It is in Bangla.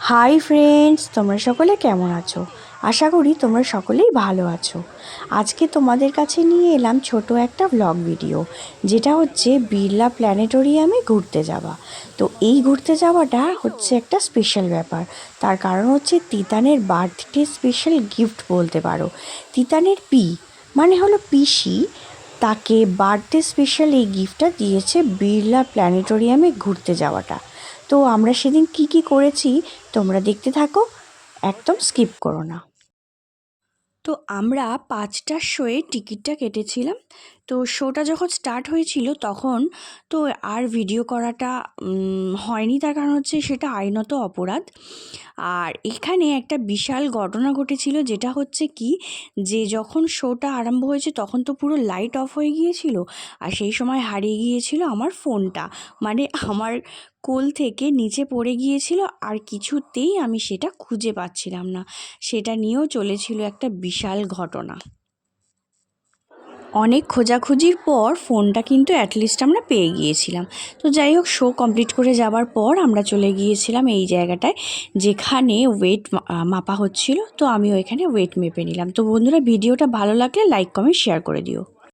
হাই ফ্রেন্ডস, তোমরা সকলে কেমন আছো? আশা করি তোমরা সকলেই ভালো আছো। আজকে তোমাদের কাছে নিয়ে এলাম ছোট একটা ব্লগ ভিডিও, যেটা হচ্ছে বিড়লা প্ল্যানেটোরিয়ামে ঘুরতে যাওয়া। তো এই ঘুরতে যাওয়াটা হচ্ছে একটা স্পেশাল ব্যাপার। তার কারণ হচ্ছে তিতানের বার্থডে স্পেশাল গিফট বলতে পারো। তিতানের মানে হলো পিসি, তাকে বার্থডে স্পেশাল এই গিফটটা দিয়েছে বিড়লা প্ল্যানেটোরিয়ামে ঘুরতে যাওয়াটা। তো আমরা সেদিন কি করেছি তোমরা দেখতে থাকো, একদম স্কিপ করো না। তো আমরা ৫টার শোয়ে টিকিটটা কেটেছিলাম। তো শোটা যখন স্টার্ট হয়েছিল তখন তো আর ভিডিও করাটা হয়নি, তার কারণ হচ্ছে সেটা আইনত অপরাধ। আর এখানে একটা বিশাল ঘটনা ঘটেছিল, যেটা হচ্ছে কি, যে যখন শোটা আরম্ভ হয়েছে তখন তো পুরো লাইট অফ হয়ে গিয়েছিল। আর সেই সময় হারিয়ে গিয়েছিল আমার ফোনটা, মানে আমার কোল থেকে নিচে পড়ে গিয়েছিল, আর কিছুতেই আমি সেটা খুঁজে পাচ্ছিলাম না। সেটা নিয়েও চলেছিল একটা বিশাল ঘটনা। অনেক খোঁজাখুঁজির পর ফোনটা কিন্তু অ্যাটলিস্ট আমরা পেয়ে গিয়েছিলাম। তো যাই হোক, শো কমপ্লিট করে যাওয়ার পর আমরা চলে গিয়েছিলাম এই জায়গাটায় যেখানে ওয়েট মাপা হচ্ছিল। তো আমি ওইখানে ওয়েট মেপে নিলাম। তো বন্ধুরা, ভিডিওটা ভালো লাগলে লাইক কমেন্ট শেয়ার করে দিও।